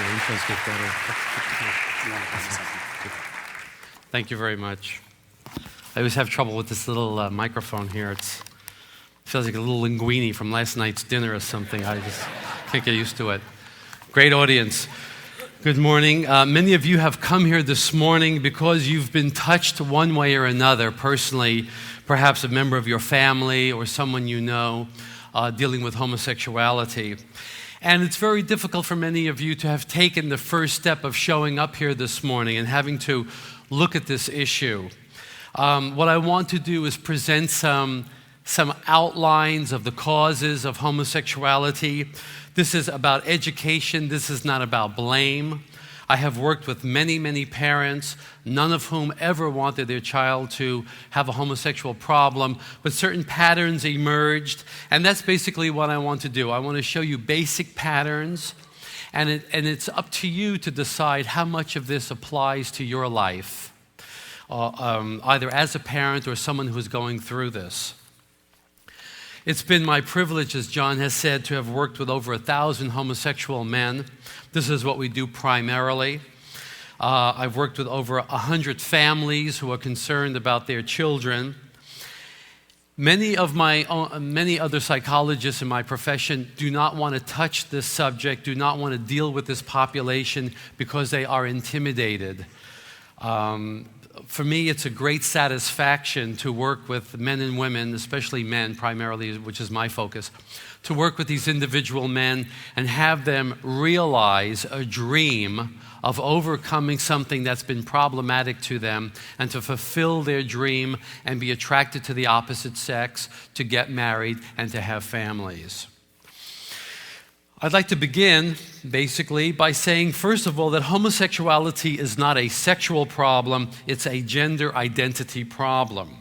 your intros get better. Thank you very much. I always have trouble with this little microphone here. It feels like a little linguine from last night's dinner or something. I just can't get used to it. Great audience. Good morning. Many of you have come here this morning because you've been touched one way or another, personally, perhaps a member of your family or someone you know dealing with homosexuality. And it's very difficult for many of you to have taken the first step of showing up here this morning and having to look at this issue. What I want to do is present some outlines of the causes of homosexuality. This is about education. This is not about blame. I have worked with many, many parents, none of whom ever wanted their child to have a homosexual problem, but certain patterns emerged, and that's basically what I want to do. I want to show you basic patterns, and it's up to you to decide how much of this applies to your life, either as a parent or someone who's going through this. It's been my privilege, as John has said, to have worked with over 1,000 homosexual men. This is what we do primarily. I've worked with over 100 families who are concerned about their children. Many other psychologists in my profession do not want to touch this subject, do not want to deal with this population because they are intimidated. For me, it's a great satisfaction to work with men and women, especially men primarily, which is my focus, to work with these individual men and have them realize a dream of overcoming something that's been problematic to them and to fulfill their dream and be attracted to the opposite sex, to get married, and to have families. I'd like to begin, basically, by saying, first of all, that homosexuality is not a sexual problem, it's a gender identity problem.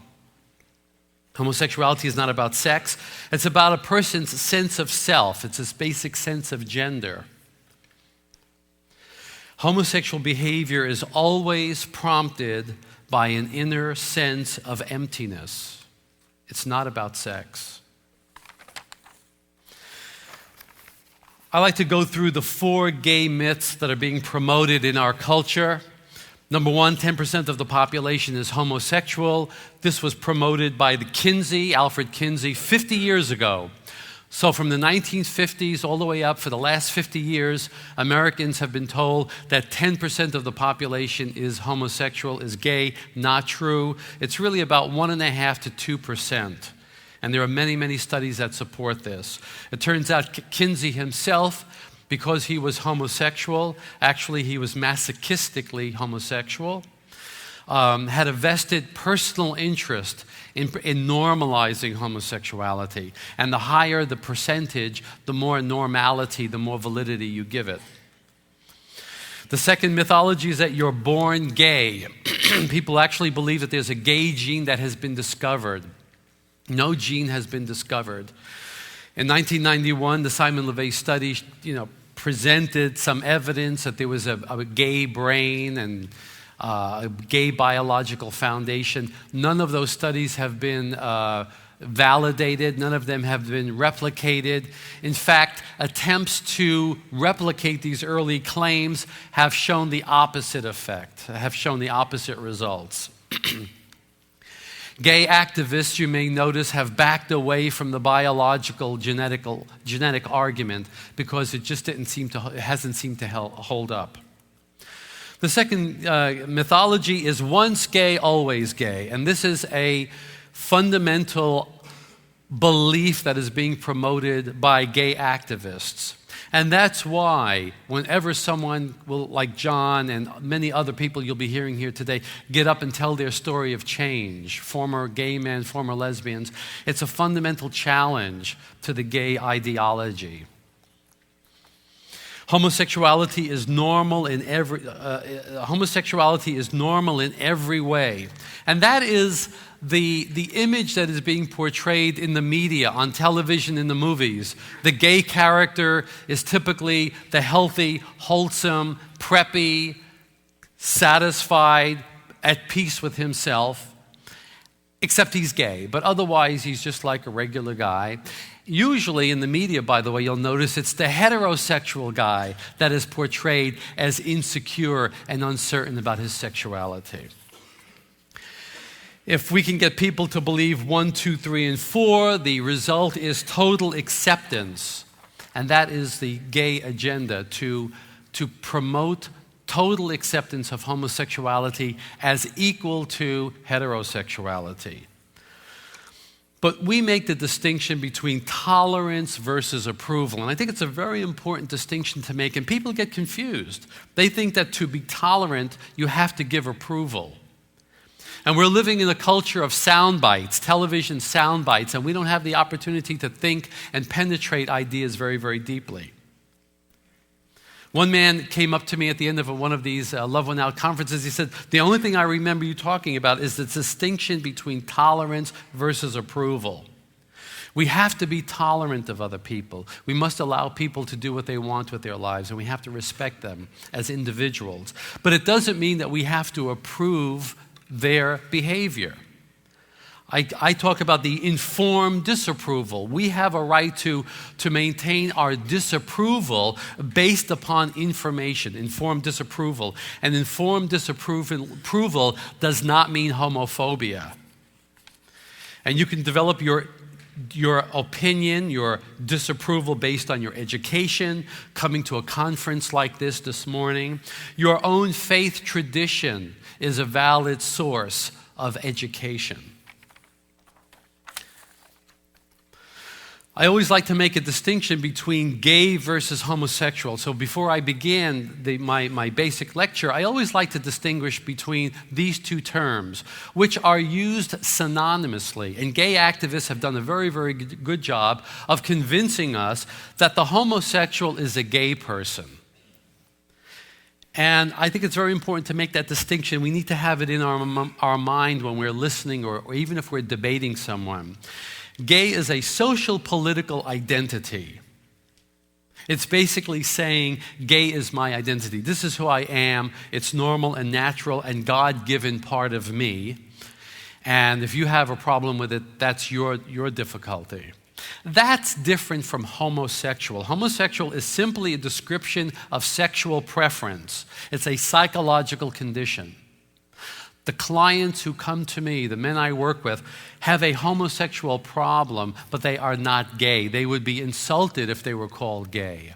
Homosexuality is not about sex, it's about a person's sense of self, it's this basic sense of gender. Homosexual behavior is always prompted by an inner sense of emptiness. It's not about sex. I like to go through the 4 gay myths that are being promoted in our culture. Number 1, 10% of the population is homosexual. This was promoted by Alfred Kinsey, 50 years ago. So from the 1950s all the way up for the last 50 years, Americans have been told that 10% of the population is homosexual, is gay. Not true. It's really about 1.5% to 2%. And there are many, many studies that support this. It turns out Kinsey himself, because he was homosexual, actually he was masochistically homosexual, had a vested personal interest in normalizing homosexuality. And the higher the percentage, the more normality, the more validity you give it. The second mythology is that you're born gay. People actually believe that there's a gay gene that has been discovered. No gene has been discovered. In 1991, the Simon LeVay study, presented some evidence that there was a gay brain and a gay biological foundation. None of those studies have been validated. None of them have been replicated. In fact, attempts to replicate these early claims have shown the opposite effect, have shown the opposite results. Gay activists, you may notice, have backed away from the biological genetic argument because it just hasn't seemed to hold up. The second mythology is once gay, always gay. And this is a fundamental belief that is being promoted by gay activists. And that's why whenever someone like John and many other people you'll be hearing here today get up and tell their story of change, former gay men, former lesbians, it's a fundamental challenge to the gay ideology. Homosexuality is normal in every way. And that is the image that is being portrayed in the media, on television, in the movies. The gay character is typically the healthy, wholesome, preppy, satisfied, at peace with himself, except he's gay. But otherwise, he's just like a regular guy. Usually in the media, by the way, you'll notice it's the heterosexual guy that is portrayed as insecure and uncertain about his sexuality. If we can get people to believe 1, 2, 3, and 4, the result is total acceptance. And that is the gay agenda, to promote total acceptance of homosexuality as equal to heterosexuality. But we make the distinction between tolerance versus approval. And I think it's a very important distinction to make. And people get confused. They think that to be tolerant, you have to give approval. And we're living in a culture of sound bites, television sound bites, and we don't have the opportunity to think and penetrate ideas very, very deeply. One man came up to me at the end of one of these Love One Out conferences. He said, the only thing I remember you talking about is the distinction between tolerance versus approval. We have to be tolerant of other people. We must allow people to do what they want with their lives, and we have to respect them as individuals. But it doesn't mean that we have to approve their behavior. I talk about the informed disapproval. We have a right to maintain our disapproval based upon information, informed disapproval. And informed disapproval does not mean homophobia. And you can develop your opinion, your disapproval based on your education, coming to a conference like this morning. Your own faith tradition is a valid source of education. I always like to make a distinction between gay versus homosexual. So before I began my basic lecture, I always like to distinguish between these two terms, which are used synonymously. And gay activists have done a very, very good job of convincing us that the homosexual is a gay person. And I think it's very important to make that distinction. We need to have it in our mind when we're listening or even if we're debating someone. Gay is a social political identity. It's basically saying, gay is my identity. This is who I am. It's normal and natural and God-given part of me. And if you have a problem with it, that's your difficulty. That's different from homosexual. Homosexual is simply a description of sexual preference. It's a psychological condition. The clients who come to me, the men I work with, have a homosexual problem, but they are not gay. They would be insulted if they were called gay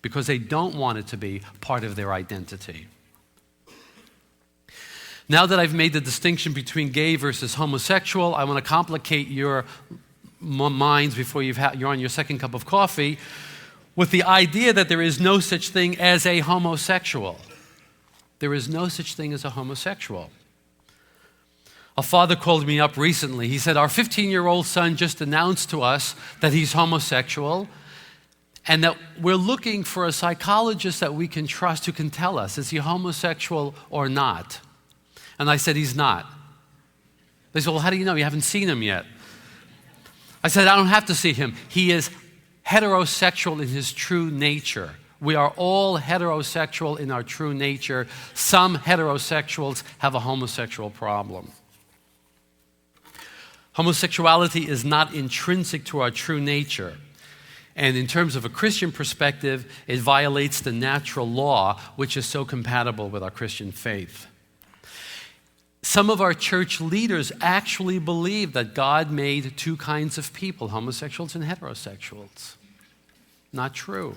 because they don't want it to be part of their identity. Now that I've made the distinction between gay versus homosexual, I want to complicate your minds before you're on your second cup of coffee with the idea that there is no such thing as a homosexual. There is no such thing as a homosexual. A father called me up recently. He said, our 15-year-old son just announced to us that he's homosexual and that we're looking for a psychologist that we can trust who can tell us, is he homosexual or not? And I said, he's not. They said, well, how do you know? You haven't seen him yet. I said, I don't have to see him. He is heterosexual in his true nature. We are all heterosexual in our true nature. Some heterosexuals have a homosexual problem. Homosexuality is not intrinsic to our true nature. And in terms of a Christian perspective, it violates the natural law, which is so compatible with our Christian faith. Some of our church leaders actually believe that God made two kinds of people, homosexuals and heterosexuals. Not true.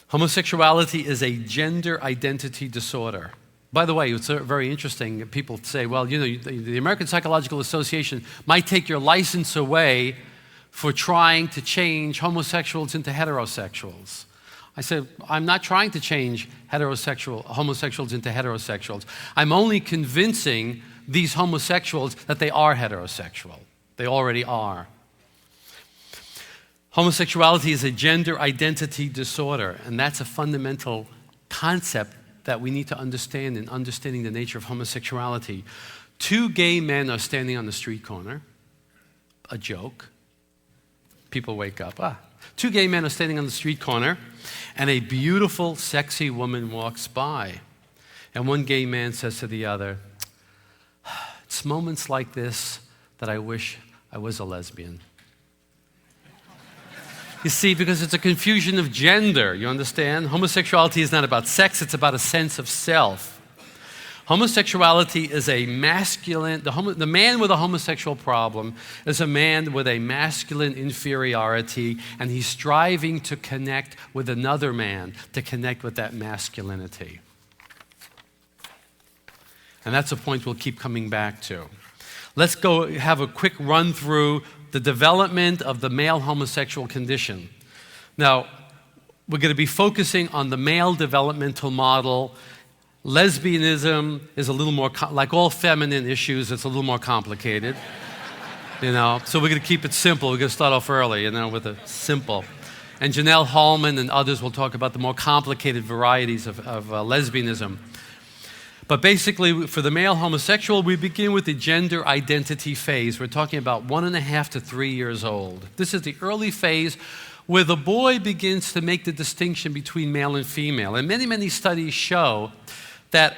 Homosexuality is a gender identity disorder. By the way, it's very interesting. People say, well, you know, the American Psychological Association might take your license away for trying to change homosexuals into heterosexuals. I said, I'm not trying to change homosexuals into heterosexuals. I'm only convincing these homosexuals that they are heterosexual. They already are. Homosexuality is a gender identity disorder, and that's a fundamental concept that we need to understand in understanding the nature of homosexuality. Two gay men are standing on the street corner. A joke. People wake up. Two gay men are standing on the street corner, and a beautiful, sexy woman walks by. And one gay man says to the other, it's moments like this that I wish I was a lesbian. You see, because it's a confusion of gender, you understand? Homosexuality is not about sex, it's about a sense of self. Homosexuality is a masculine, the man with a homosexual problem is a man with a masculine inferiority, and he's striving to connect with another man, to connect with that masculinity. And that's a point we'll keep coming back to. Let's go have a quick run through the development of the male homosexual condition. Now, we're going to be focusing on the male developmental model. Lesbianism is a little more, like all feminine issues, it's a little more complicated. So we're going to keep it simple. We're going to start off early, with a simple. And Janelle Hallman and others will talk about the more complicated varieties of lesbianism. But basically, for the male homosexual, we begin with the gender identity phase. We're talking about 1.5 to 3 years old. This is the early phase where the boy begins to make the distinction between male and female. And many, many studies show that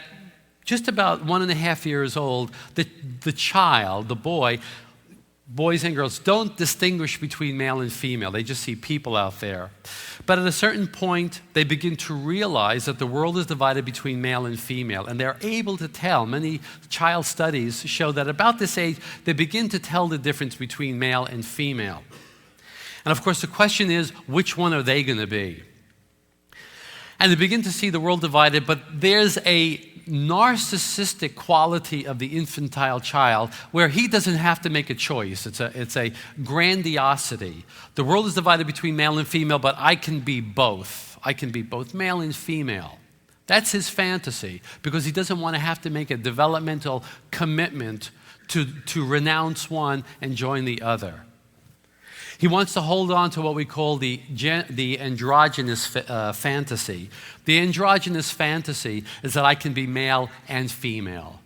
just about 1.5 years old, the child, the boy, boys and girls don't distinguish between male and female. They just see people out there. But at a certain point, they begin to realize that the world is divided between male and female. And they're able to tell. Many child studies show that about this age, they begin to tell the difference between male and female. And of course, the question is, which one are they going to be? And they begin to see the world divided, but there's a narcissistic quality of the infantile child where he doesn't have to make a choice. It's a grandiosity. The world is divided between male and female, but I can be both. I can be both male and female. That's his fantasy, because he doesn't want to have to make a developmental commitment to renounce one and join the other. He wants to hold on to what we call the androgynous fantasy. The androgynous fantasy is that I can be male and female.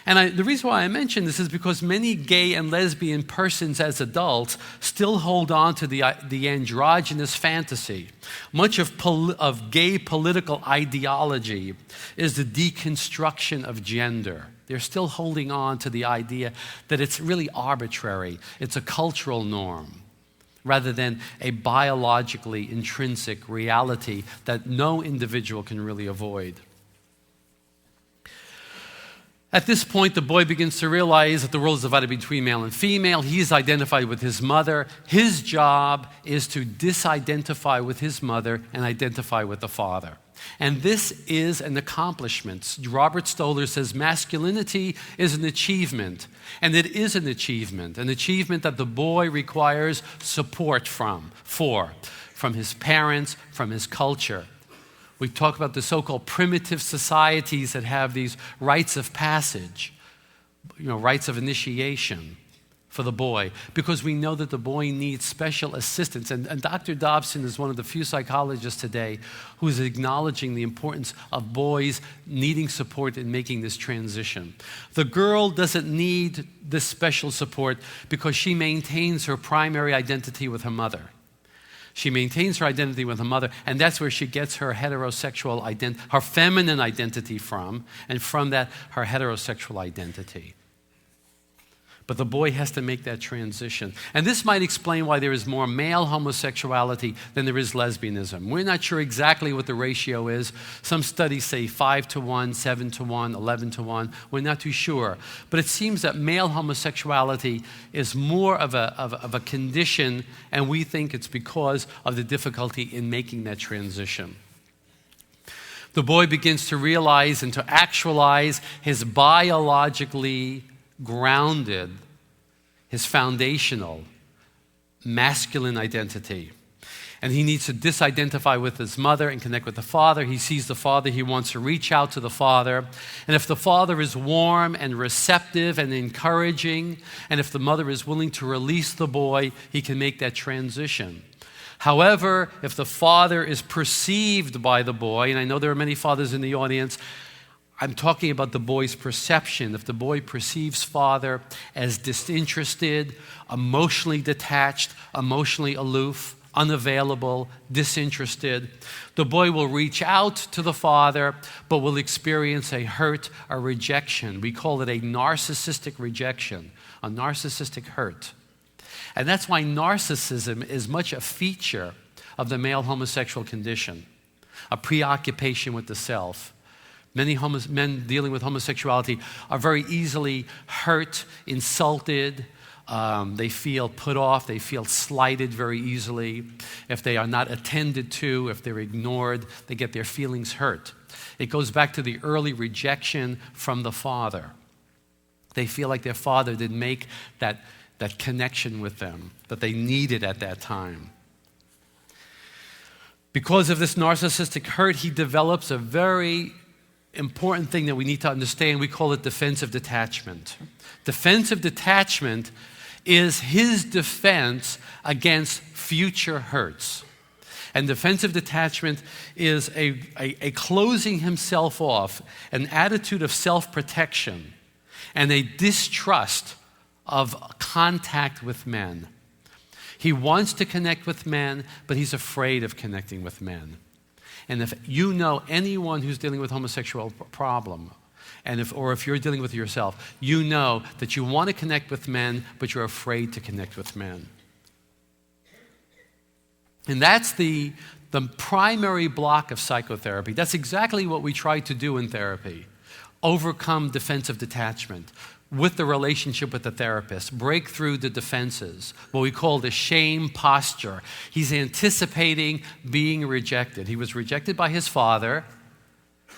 And the reason why I mention this is because many gay and lesbian persons as adults still hold on to the androgynous fantasy. Much of gay political ideology is the deconstruction of gender. They're still holding on to the idea that it's really arbitrary. It's a cultural norm rather than a biologically intrinsic reality that no individual can really avoid. At this point, the boy begins to realize that the world is divided between male and female. He's identified with his mother. His job is to disidentify with his mother and identify with the father. And this is an accomplishment. Robert Stoller says masculinity is an achievement, and it is an achievement that the boy requires support from his parents, from his culture. We talk about the so-called primitive societies that have these rites of passage, rites of initiation for the boy, because we know that the boy needs special assistance. And Dr. Dobson is one of the few psychologists today who is acknowledging the importance of boys needing support in making this transition. The girl doesn't need this special support because she maintains her primary identity with her mother. She maintains her identity with her mother, and that's where she gets her heterosexual identity, her feminine identity from, and from that, her heterosexual identity. But the boy has to make that transition. And this might explain why there is more male homosexuality than there is lesbianism. We're not sure exactly what the ratio is. Some studies say 5-1, 7-1, 11-1. We're not too sure. But it seems that male homosexuality is more of a condition, and we think it's because of the difficulty in making that transition. The boy begins to realize and to actualize his biologically grounded, his foundational masculine identity. And he needs to disidentify with his mother and connect with the father. He sees the father, he wants to reach out to the father. And if the father is warm and receptive and encouraging, and if the mother is willing to release the boy, he can make that transition. However, if the father is perceived by the boy, and I know there are many fathers in the audience, I'm talking about the boy's perception. If the boy perceives father as disinterested, emotionally detached, emotionally aloof, unavailable, disinterested, the boy will reach out to the father, but will experience a hurt, a rejection. We call it a narcissistic rejection. a narcissistic hurt. And that's why narcissism is much a feature of the male homosexual condition, a preoccupation with the self. Many men dealing with homosexuality are very easily hurt, insulted. They feel put off. They feel slighted very easily. If they are not attended to, if they're ignored, they get their feelings hurt. It goes back to the early rejection from the father. They feel like their father didn't make that connection with them that they needed at that time. Because of this narcissistic hurt, he develops a very important thing that we need to understand. We call it defensive detachment. Defensive detachment is his defense against future hurts. And defensive detachment is a closing himself off, an attitude of self-protection, and a distrust of contact with men. He wants to connect with men, but he's afraid of connecting with men. And if you know anyone who's dealing with homosexual problem, or if you're dealing with yourself, you know that you want to connect with men, but you're afraid to connect with men. And that's the primary block of psychotherapy. That's exactly what we try to do in therapy. Overcome defensive detachment with the relationship with the therapist. Break through the defenses, what we call the shame posture. He's anticipating being rejected. He was rejected by his father.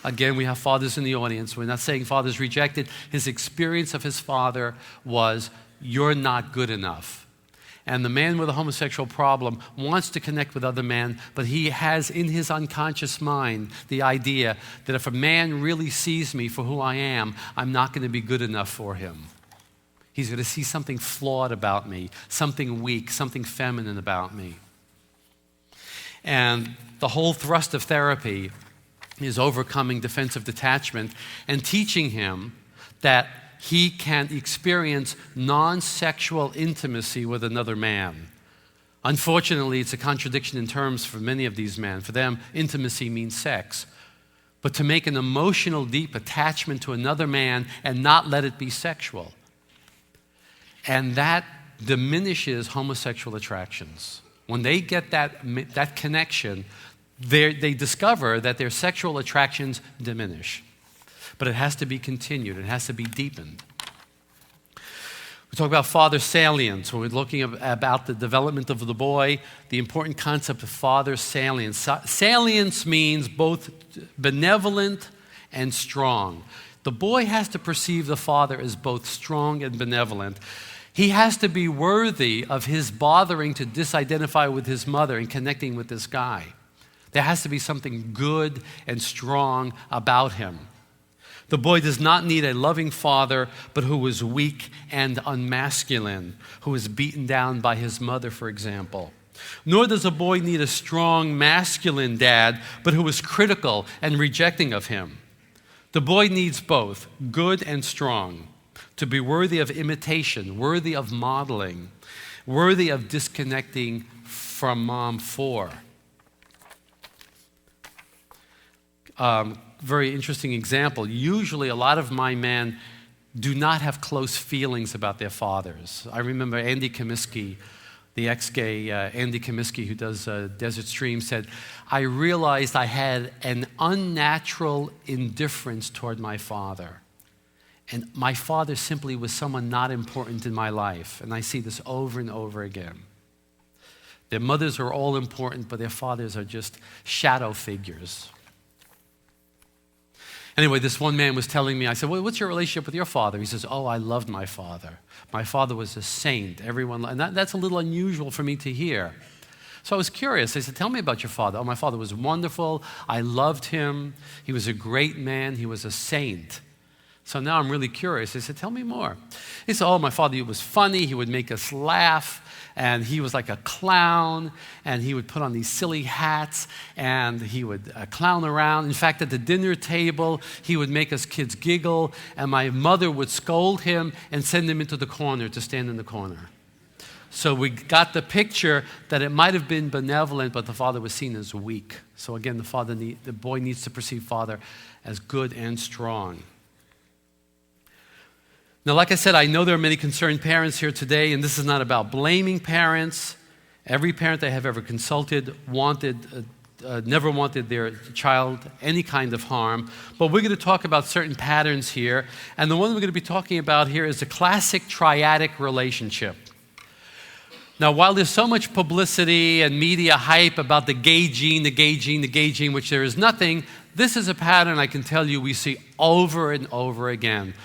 Again, we have fathers in the audience. We're not saying fathers rejected. His experience of his father was, you're not good enough. And the man with a homosexual problem wants to connect with other men, but he has in his unconscious mind the idea that if a man really sees me for who I am, I'm not going to be good enough for him. He's going to see something flawed about me, something weak, something feminine about me. And the whole thrust of therapy is overcoming defensive detachment and teaching him that he can experience non-sexual intimacy with another man. Unfortunately, it's a contradiction in terms for many of these men. For them, intimacy means sex. But to make an emotional, deep attachment to another man and not let it be sexual. And that diminishes homosexual attractions. When they get that connection, they discover that their sexual attractions diminish. But it has to be continued. It has to be deepened. We talk about father salience. When we're looking about the development of the boy, the important concept of father salience. Salience means both benevolent and strong. The boy has to perceive the father as both strong and benevolent. He has to be worthy of his bothering to disidentify with his mother and connecting with this guy. There has to be something good and strong about him. The boy does not need a loving father, but who is weak and unmasculine, who is beaten down by his mother, for example. Nor does a boy need a strong, masculine dad, but who is critical and rejecting of him. The boy needs both, good and strong, to be worthy of imitation, worthy of modeling, worthy of disconnecting from mom for. Very interesting example. Usually a lot of my men do not have close feelings about their fathers. I remember Andy Comiskey, the ex-gay Andy Comiskey who does Desert Stream, said, I realized I had an unnatural indifference toward my father. And my father simply was someone not important in my life. And I see this over and over again. Their mothers are all important, but their fathers are just shadow figures. Anyway, this one man was telling me, I said, well, what's your relationship with your father? He says, oh, I loved my father. My father was a saint. And that's a little unusual for me to hear. So I was curious. I said, tell me about your father. Oh, my father was wonderful. I loved him. He was a great man. He was a saint. So now I'm really curious. I said, tell me more. He said, oh, my father was funny. He would make us laugh. And he was like a clown, and he would put on these silly hats, and he would clown around. In fact, at the dinner table, he would make us kids giggle, and my mother would scold him and send him into the corner to stand in the corner. So we got the picture that it might have been benevolent, but the father was seen as weak. So again, the boy needs to perceive father as good and strong. Now, like I said, I know there are many concerned parents here today, and this is not about blaming parents. Every parent I have ever consulted never wanted their child any kind of harm. But we're going to talk about certain patterns here, and the one we're going to be talking about here is the classic triadic relationship. Now, while there's so much publicity and media hype about the gay gene, which there is nothing, this is a pattern I can tell you we see over and over again.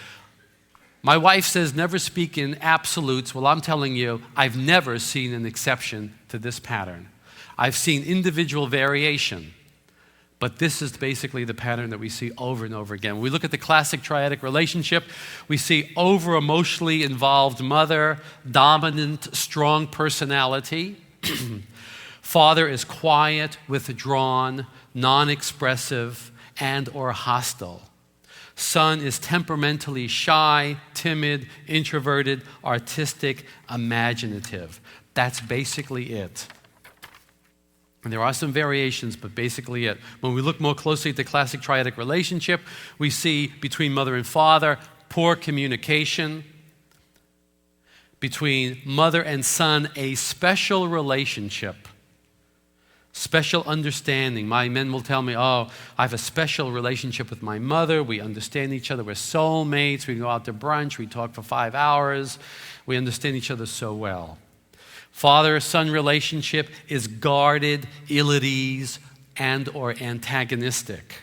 My wife says never speak in absolutes. Well, I'm telling you, I've never seen an exception to this pattern. I've seen individual variation, but this is basically the pattern that we see over and over again. When we look at the classic triadic relationship, we see over-emotionally involved mother, dominant, strong personality. Father is quiet, withdrawn, non-expressive, and or hostile. Son is temperamentally shy, timid, introverted, artistic, imaginative. That's basically it. And there are some variations, but basically it. When we look more closely at the classic triadic relationship, we see between mother and father, poor communication. Between mother and son, a special relationship. Special understanding. My men will tell me, oh, I have a special relationship with my mother. We understand each other. We're soulmates. We go out to brunch. We talk for 5 hours. We understand each other so well. Father-son relationship is guarded, ill at ease, and or antagonistic.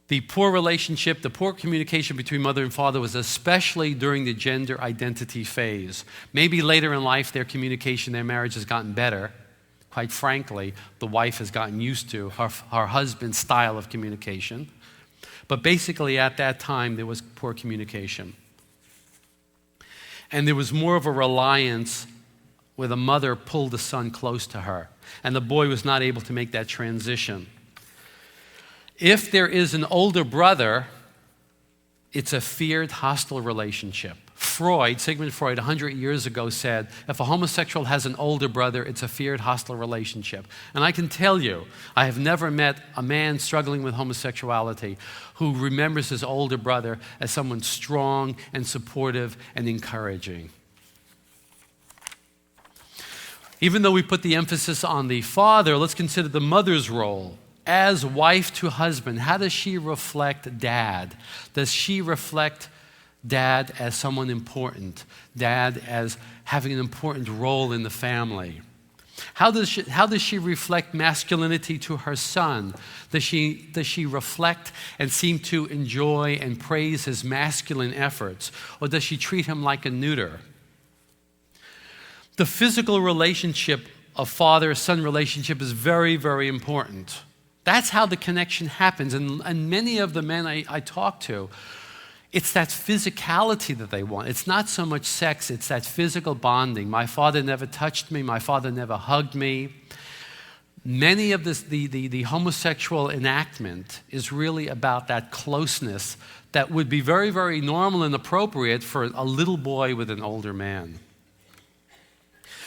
The poor relationship, the poor communication between mother and father was especially during the gender identity phase. Maybe later in life their communication, their marriage has gotten better. Quite frankly, the wife has gotten used to her husband's style of communication. But basically at that time, there was poor communication. And there was more of a reliance where the mother pulled the son close to her. And the boy was not able to make that transition. If there is an older brother, it's a feared, hostile relationship. Sigmund Freud, 100 years ago said, if a homosexual has an older brother, it's a feared, hostile relationship. And I can tell you, I have never met a man struggling with homosexuality who remembers his older brother as someone strong and supportive and encouraging. Even though we put the emphasis on the father, let's consider the mother's role. As wife to husband, how does she reflect dad? Does she reflect dad as someone important? Dad as having an important role in the family? How does she reflect masculinity to her son? Does she reflect and seem to enjoy and praise his masculine efforts? Or does she treat him like a neuter? The physical relationship of father-son relationship is very, very important. That's how the connection happens. And many of the men I talk to, it's that physicality that they want. It's not so much sex, it's that physical bonding. My father never touched me. My father never hugged me. Many of the homosexual enactment is really about that closeness that would be very, very normal and appropriate for a little boy with an older man.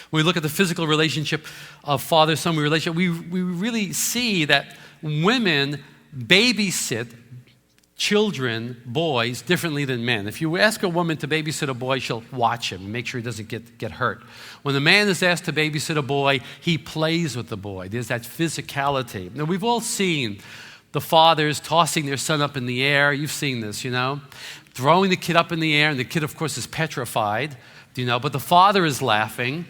When we look at the physical relationship of father-son relationship, we really see that women babysit children, boys, differently than men. If you ask a woman to babysit a boy, she'll watch him and make sure he doesn't get hurt. When the man is asked to babysit a boy, he plays with the boy. There's that physicality. Now, we've all seen the fathers tossing their son up in the air. You've seen this, throwing the kid up in the air, and the kid, of course, is petrified, but the father is laughing.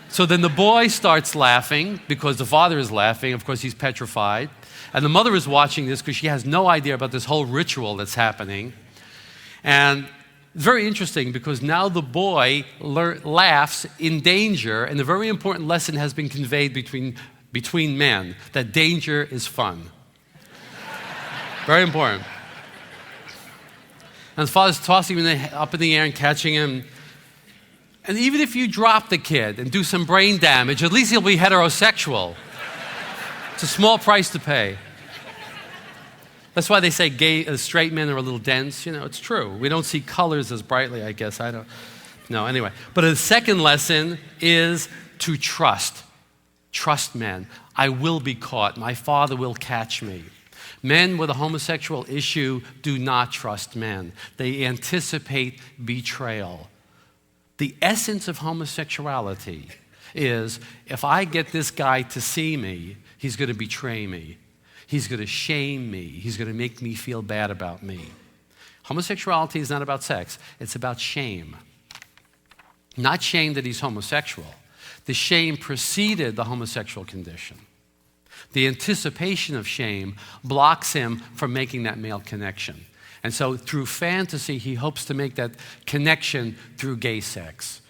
So then the boy starts laughing because the father is laughing. Of course, he's petrified. And the mother is watching this because she has no idea about this whole ritual that's happening. And it's very interesting because now the boy laughs in danger, and a very important lesson has been conveyed between men, that danger is fun. Very important. And the father's tossing him up in the air and catching him. And even if you drop the kid and do some brain damage, at least he'll be heterosexual. It's a small price to pay. That's why they say straight men are a little dense. It's true. We don't see colors as brightly, I guess. I don't know. Anyway. But the second lesson is to trust. Trust men. I will be caught. My father will catch me. Men with a homosexual issue do not trust men. They anticipate betrayal. The essence of homosexuality is, if I get this guy to see me, he's going to betray me. He's going to shame me. He's going to make me feel bad about me. Homosexuality is not about sex. It's about shame. Not shame that he's homosexual. The shame preceded the homosexual condition. The anticipation of shame blocks him from making that male connection. And so through fantasy, he hopes to make that connection through gay sex.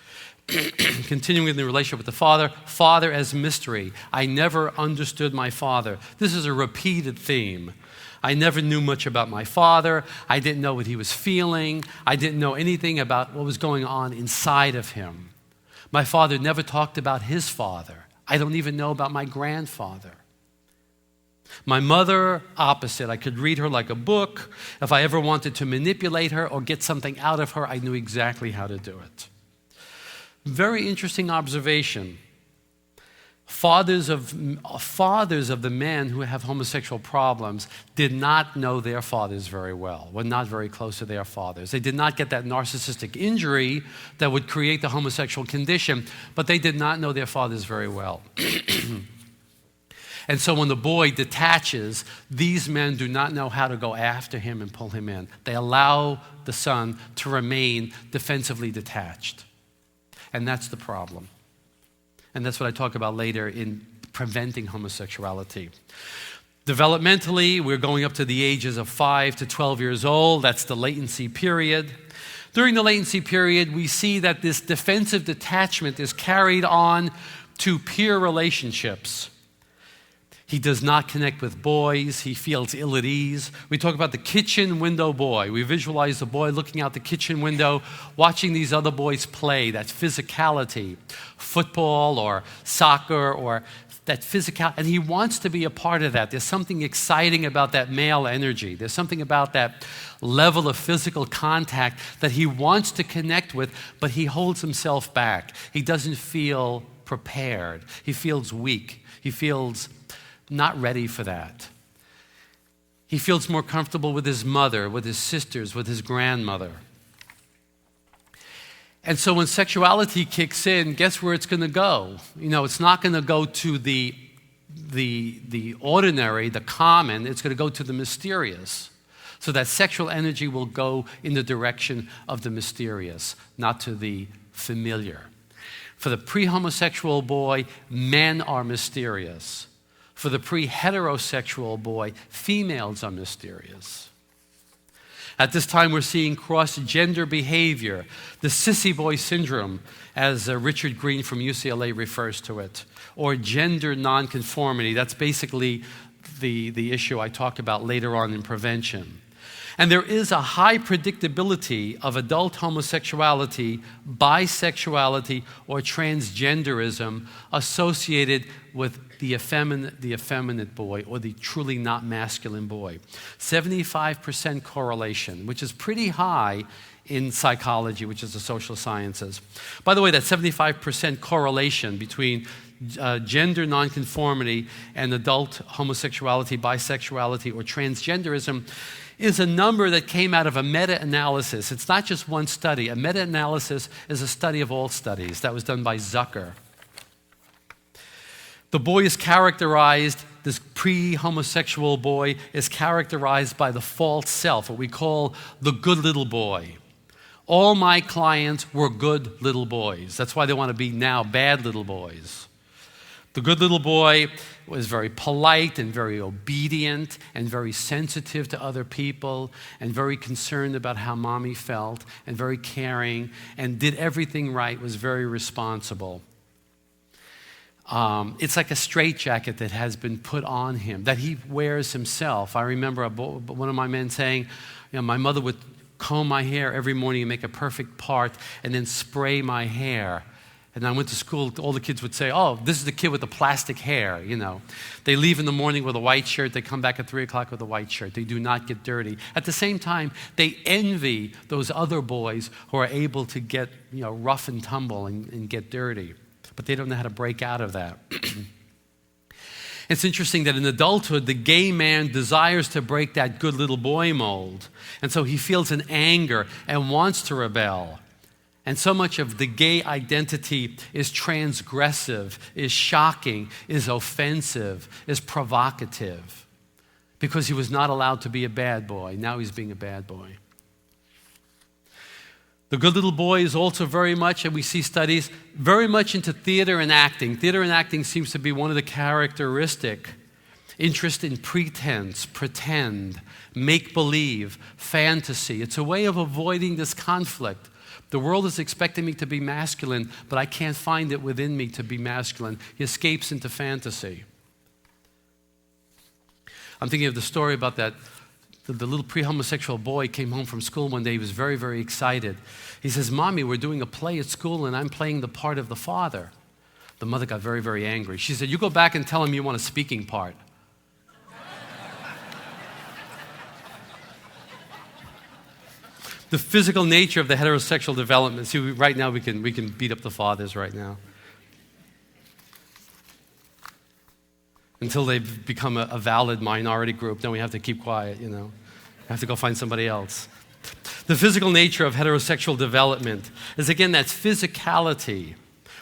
Continuing in the relationship with the father, father as mystery. I never understood my father. This is a repeated theme. I never knew much about my father. I didn't know what he was feeling. I didn't know anything about what was going on inside of him. My father never talked about his father. I don't even know about my grandfather. My mother, opposite. I could read her like a book. If I ever wanted to manipulate her or get something out of her, I knew exactly how to do it. Very interesting observation. Fathers of the men who have homosexual problems did not know their fathers very well, were not very close to their fathers. They did not get that narcissistic injury that would create the homosexual condition, but they did not know their fathers very well. And so when the boy detaches, these men do not know how to go after him and pull him in. They allow the son to remain defensively detached. And that's the problem. And that's what I talk about later in preventing homosexuality. Developmentally, we're going up to the ages of 5 to 12 years old. That's the latency period. During the latency period, we see that this defensive detachment is carried on to peer relationships. He does not connect with boys. He feels ill at ease. We talk about the kitchen window boy. We visualize the boy looking out the kitchen window, watching these other boys play, that physicality, football or soccer or that physical, and he wants to be a part of that. There's something exciting about that male energy. There's something about that level of physical contact that he wants to connect with, but he holds himself back. He doesn't feel prepared. He feels weak. He feels not ready for that. He feels more comfortable with his mother, with his sisters, with his grandmother. And so when sexuality kicks in, guess where it's going to go? You know, it's not going to go to the ordinary, the common. It's going to go to the mysterious. So that sexual energy will go in the direction of the mysterious, not to the familiar. For the pre-homosexual boy, men are mysterious. For the pre-heterosexual boy, females are mysterious. At this time, we're seeing cross-gender behavior, the sissy boy syndrome, as Richard Green from UCLA refers to it, or gender nonconformity. That's basically the issue I talk about later on in prevention. And there is a high predictability of adult homosexuality, bisexuality, or transgenderism associated with the effeminate boy or the truly not masculine boy. 75% correlation, which is pretty high in psychology, which is the social sciences. By the way, that 75% correlation between gender nonconformity and adult homosexuality, bisexuality, or transgenderism is a number that came out of a meta-analysis. It's not just one study. A meta-analysis is a study of all studies. That was done by Zucker. The boy is characterized, this pre-homosexual boy is characterized by the false self, what we call the good little boy. All my clients were good little boys. That's why they want to be now bad little boys. The good little boy was very polite and very obedient and very sensitive to other people and very concerned about how mommy felt and very caring and did everything right, was very responsible. It's like a straitjacket that has been put on him, that he wears himself. I remember one of my men saying, my mother would comb my hair every morning and make a perfect part and then spray my hair. And I went to school, all the kids would say, oh, this is the kid with the plastic hair, They leave in the morning with a white shirt. They come back at 3 o'clock with a white shirt. They do not get dirty. At the same time, they envy those other boys who are able to get, rough and tumble and get dirty. But they don't know how to break out of that. It's interesting that in adulthood, the gay man desires to break that good little boy mold. And so he feels an anger and wants to rebel. And so much of the gay identity is transgressive, is shocking, is offensive, is provocative. Because he was not allowed to be a bad boy. Now he's being a bad boy. The good little boy is also very much, and we see studies, very much into theater and acting. Theater and acting seems to be one of the characteristic. Interest in pretense, pretend, make-believe, fantasy. It's a way of avoiding this conflict. The world is expecting me to be masculine, but I can't find it within me to be masculine. He escapes into fantasy. I'm thinking of the story about that. The little pre-homosexual boy came home from school one day. He was very, very excited. He says, "Mommy, we're doing a play at school and I'm playing the part of the father." The mother got very, very angry. She said, "You go back and tell him you want a speaking part." The physical nature of the heterosexual development. See, right now we can beat up the fathers right now. Until they've become a valid minority group, then we have to keep quiet, We have to go find somebody else. The physical nature of heterosexual development is, again, that physicality,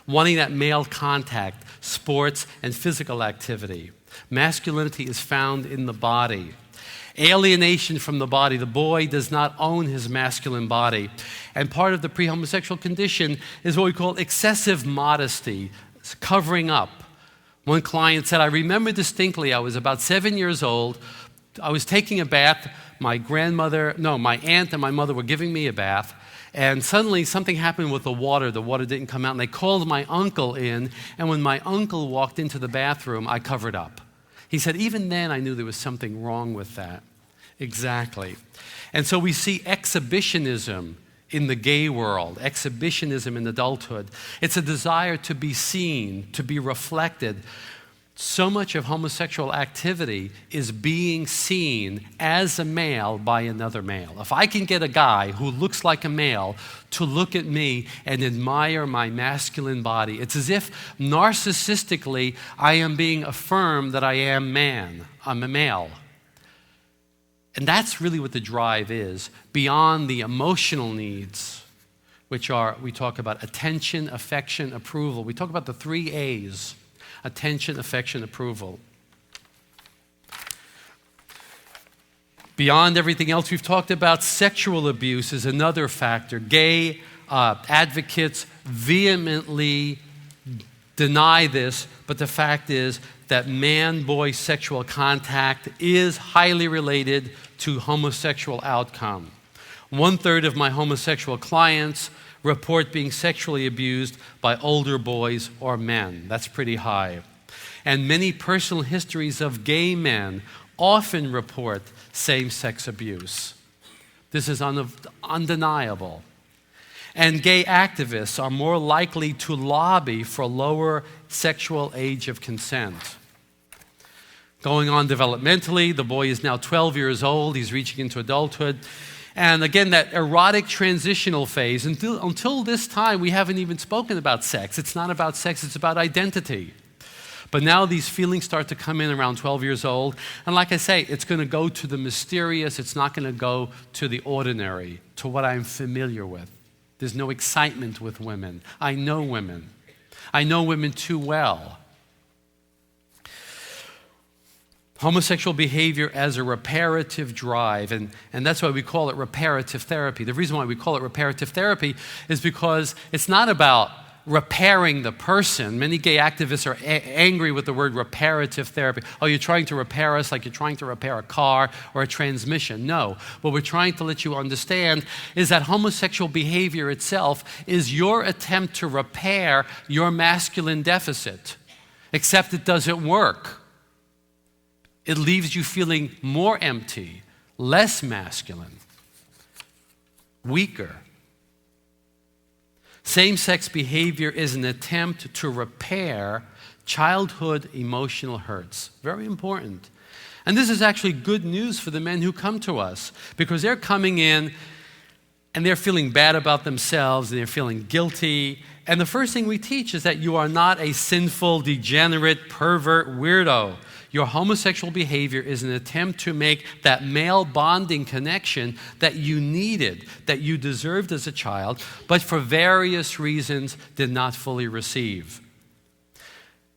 wanting that male contact, sports, and physical activity. Masculinity is found in the body. Alienation from the body. The boy does not own his masculine body. And part of the pre-homosexual condition is what we call excessive modesty, covering up. One client said, "I remember distinctly, I was about 7 years old. I was taking a bath. My aunt and my mother were giving me a bath. And suddenly something happened with the water. The water didn't come out. And they called my uncle in. And when my uncle walked into the bathroom, I covered up." He said, "Even then, I knew there was something wrong with that." Exactly. And so we see exhibitionism in the gay world, exhibitionism in adulthood. It's a desire to be seen, to be reflected. So much of homosexual activity is being seen as a male by another male. If I can get a guy who looks like a male to look at me and admire my masculine body, it's as if narcissistically I am being affirmed that I am man. I'm a male. And that's really what the drive is, beyond the emotional needs, which are, we talk about attention, affection, approval. We talk about the 3 A's, attention, affection, approval. Beyond everything else we've talked about, sexual abuse is another factor. Gay advocates vehemently deny this, but the fact is that man-boy sexual contact is highly related to homosexual outcome. 1/3 of my homosexual clients report being sexually abused by older boys or men. That's pretty high. And many personal histories of gay men often report same-sex abuse. This is undeniable. And gay activists are more likely to lobby for lower sexual age of consent. Going on developmentally, the boy is now 12 years old. He's reaching into adulthood. And again, that erotic transitional phase, until this time, we haven't even spoken about sex. It's not about sex, it's about identity. But now these feelings start to come in around 12 years old. And like I say, it's going to go to the mysterious. It's not going to go to the ordinary, to what I'm familiar with. There's no excitement with women. I know women. I know women too well. Homosexual behavior as a reparative drive, and that's why we call it reparative therapy. The reason why we call it reparative therapy is because it's not about repairing the person. Many gay activists are angry with the word reparative therapy. Oh, you're trying to repair us like you're trying to repair a car or a transmission. No. What we're trying to let you understand is that homosexual behavior itself is your attempt to repair your masculine deficit, except it doesn't work. It leaves you feeling more empty, less masculine, weaker. Same-sex behavior is an attempt to repair childhood emotional hurts. Very important. And this is actually good news for the men who come to us, because they're coming in and they're feeling bad about themselves and they're feeling guilty. And the first thing we teach is that you are not a sinful, degenerate, pervert, weirdo. Your homosexual behavior is an attempt to make that male bonding connection that you needed, that you deserved as a child, but for various reasons did not fully receive.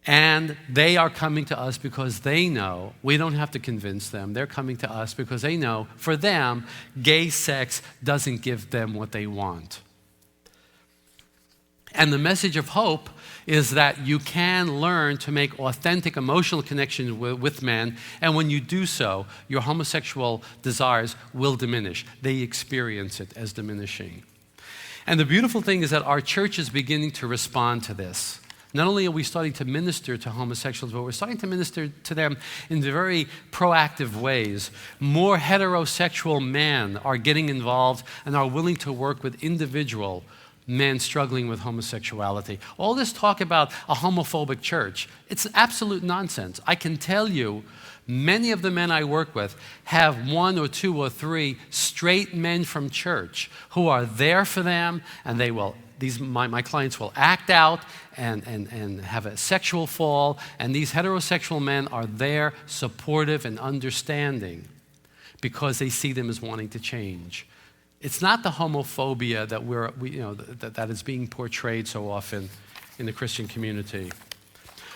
And they are coming to us because they know, we don't have to convince them, they're coming to us because they know, for them, gay sex doesn't give them what they want. And the message of hope is that you can learn to make authentic emotional connections with men, and when you do so, your homosexual desires will diminish. They experience it as diminishing. And the beautiful thing is that our church is beginning to respond to this. Not only are we starting to minister to homosexuals, but we're starting to minister to them in very proactive ways. More heterosexual men are getting involved and are willing to work with individual men struggling with homosexuality. All this talk about a homophobic church, it's absolute nonsense. I can tell you, many of the men I work with have 1 or 2 or 3 straight men from church who are there for them, and they will. My clients will act out and have a sexual fall, and these heterosexual men are there, supportive and understanding, because they see them as wanting to change. It's not the homophobia that that is being portrayed so often in the Christian community.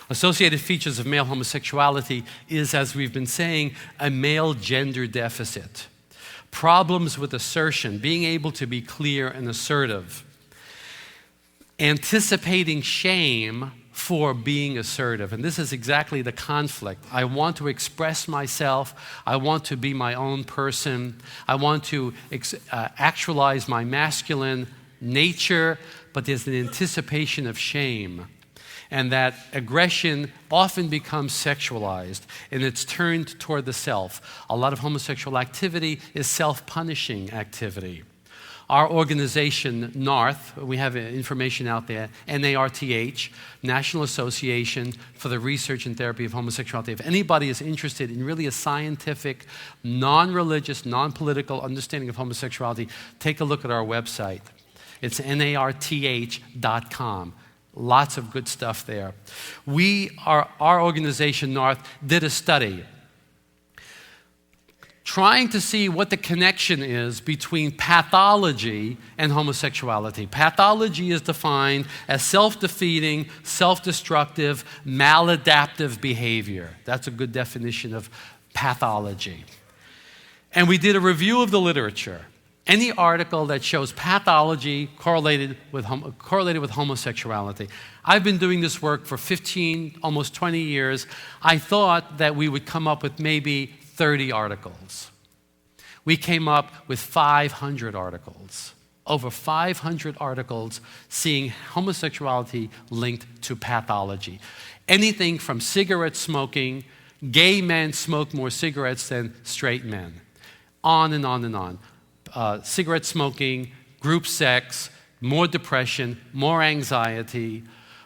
Associated features of male homosexuality is, as we've been saying, a male gender deficit. Problems with assertion, being able to be clear and assertive. Anticipating shame for being assertive. And this is exactly the conflict. I want to express myself. I want to be my own person. I want to actualize my masculine nature, but there's an anticipation of shame. And that aggression often becomes sexualized, and it's turned toward the self. A lot of homosexual activity is self-punishing activity. Our organization, NARTH, we have information out there, NARTH, National Association for the Research and Therapy of Homosexuality. If anybody is interested in really a scientific, non-religious, non-political understanding of homosexuality, take a look at our website. It's narth.com. Lots of good stuff there. Our organization, NARTH, did a study trying to see what the connection is between pathology and homosexuality. Pathology is defined as self-defeating, self-destructive, maladaptive behavior. That's a good definition of pathology. And we did a review of the literature. Any article that shows pathology correlated with homosexuality. I've been doing this work for 15, almost 20 years. I thought that we would come up with maybe 30 articles. We came up with 500 articles. Over 500 articles seeing homosexuality linked to pathology. Anything from cigarette smoking, gay men smoke more cigarettes than straight men. On and on and on. Cigarette smoking, group sex, more depression, more anxiety,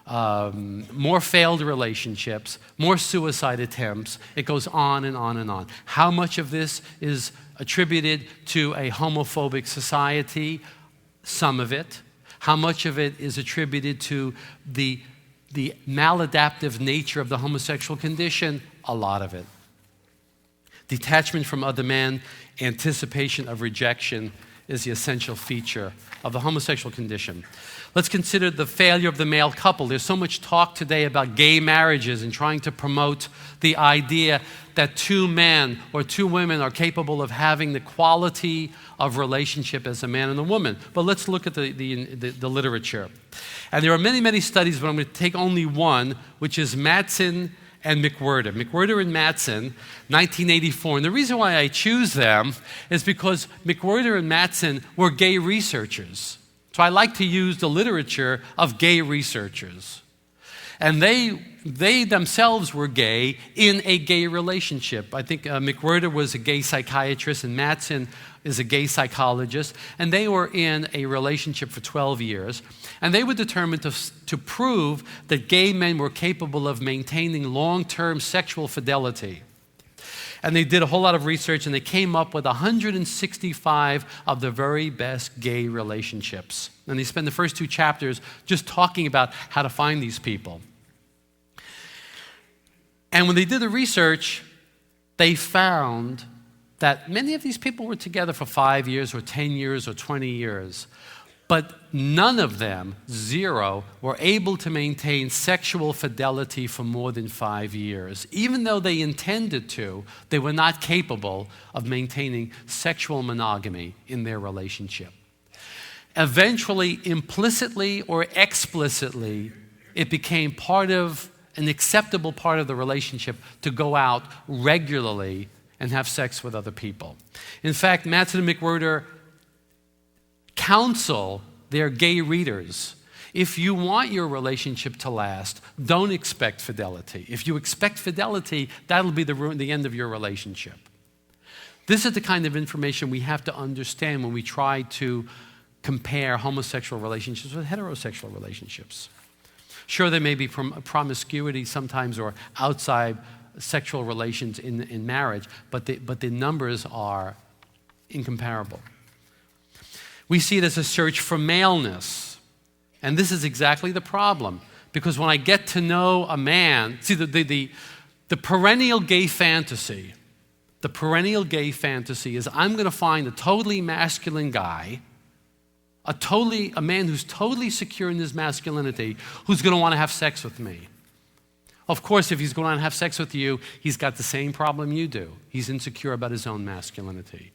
more failed relationships, more suicide attempts. It goes on and on and on. How much of this is attributed to a homophobic society? Some of it. How much of it is attributed to the maladaptive nature of the homosexual condition? A lot of it. Detachment from other men, anticipation of rejection is the essential feature of the homosexual condition. Let's consider the failure of the male couple. There's so much talk today about gay marriages and trying to promote the idea that 2 men or 2 women are capable of having the quality of relationship as a man and a woman. But let's look at the literature. And there are many, many studies, but I'm going to take only one, which is Mattson and McWhirter. McWhirter and Mattson, 1984. And the reason why I choose them is because McWhirter and Mattson were gay researchers. So I like to use the literature of gay researchers. And they themselves were gay in a gay relationship. I think McWhirter was a gay psychiatrist and Mattson is a gay psychologist. And they were in a relationship for 12 years. And they were determined to prove that gay men were capable of maintaining long-term sexual fidelity. And they did a whole lot of research, and they came up with 165 of the very best gay relationships. And they spend the first 2 chapters just talking about how to find these people. And when they did the research, they found that many of these people were together for 5 years or 10 years or 20 years. But none of them, 0, were able to maintain sexual fidelity for more than 5 years. Even though they intended to, they were not capable of maintaining sexual monogamy in their relationship. Eventually, implicitly or explicitly, it became an acceptable part of the relationship to go out regularly and have sex with other people. In fact, Mattson and McWhirter counsel their gay readers, if you want your relationship to last, don't expect fidelity. If you expect fidelity, that'll be the end of your relationship. This is the kind of information we have to understand when we try to compare homosexual relationships with heterosexual relationships. Sure, there may be promiscuity sometimes or outside sexual relations in marriage, but the numbers are incomparable. We see it as a search for maleness. And this is exactly the problem. Because when I get to know a man, see the perennial gay fantasy, is I'm going to find a totally masculine guy, a man who's totally secure in his masculinity, who's going to want to have sex with me. Of course, if he's going to have sex with you, he's got the same problem you do. He's insecure about his own masculinity.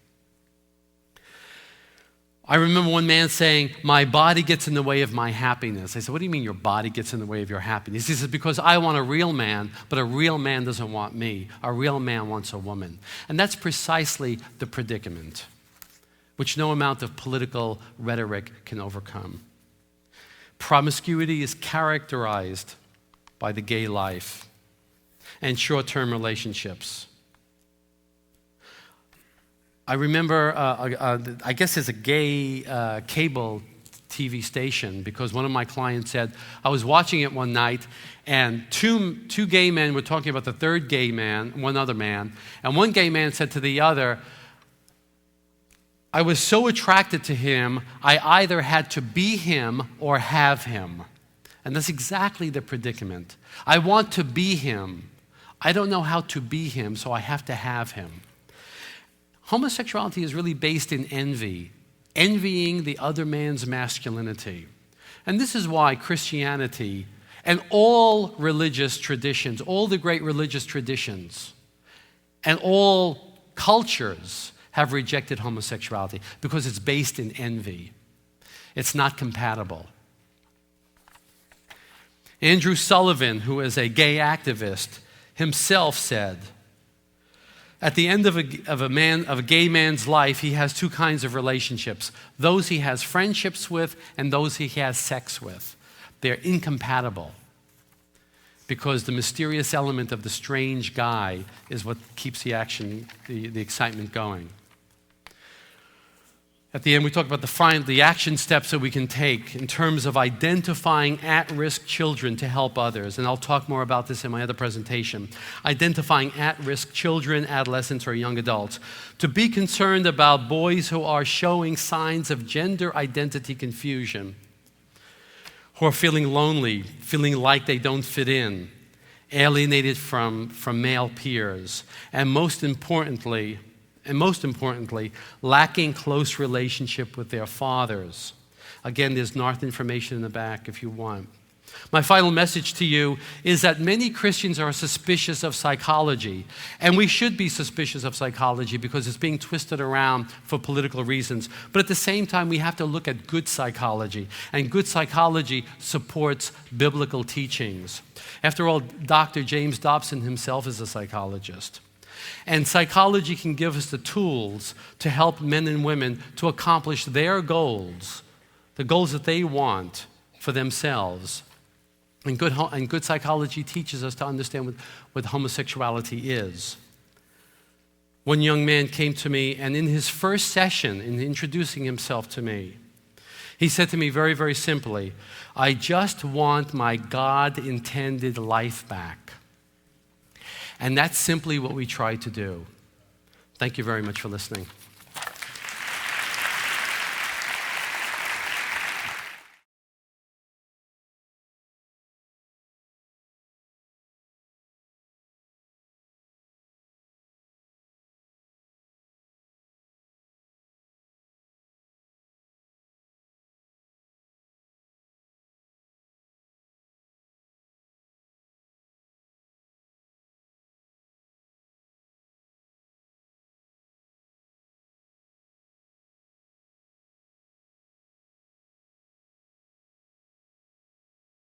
I remember one man saying, my body gets in the way of my happiness. I said, what do you mean your body gets in the way of your happiness? He says, because I want a real man, but a real man doesn't want me. A real man wants a woman. And that's precisely the predicament, which no amount of political rhetoric can overcome. Promiscuity is characterized by the gay life and short-term relationships. I remember, I guess there's a gay cable TV station, because one of my clients said, I was watching it one night, and two gay men were talking about the third gay man, one other man, and one gay man said to the other, I was so attracted to him, I either had to be him or have him. And that's exactly the predicament. I want to be him. I don't know how to be him, so I have to have him. Homosexuality is really based in envy, envying the other man's masculinity. And this is why Christianity and all religious traditions, all the great religious traditions, and all cultures have rejected homosexuality, because it's based in envy. It's not compatible. Andrew Sullivan, who is a gay activist, himself said, at the end of a gay man's life, he has two kinds of relationships: those he has friendships with and those he has sex with. They're incompatible, because the mysterious element of the strange guy is what keeps the action, the excitement going. At the end, we talk about the action steps that we can take in terms of identifying at-risk children to help others. And I'll talk more about this in my other presentation. Identifying at-risk children, adolescents, or young adults. To be concerned about boys who are showing signs of gender identity confusion, who are feeling lonely, feeling like they don't fit in, alienated from male peers, and most importantly, lacking close relationship with their fathers. Again, there's NARTH information in the back if you want. My final message to you is that many Christians are suspicious of psychology, and we should be suspicious of psychology because it's being twisted around for political reasons. But at the same time, we have to look at good psychology, and good psychology supports biblical teachings. After all, Dr. James Dobson himself is a psychologist. And psychology can give us the tools to help men and women to accomplish their goals, the goals that they want for themselves. And good psychology teaches us to understand what homosexuality is. One young man came to me, and in his first session, in introducing himself to me, he said to me very, very simply, I just want my God-intended life back. And that's simply what we try to do. Thank you very much for listening.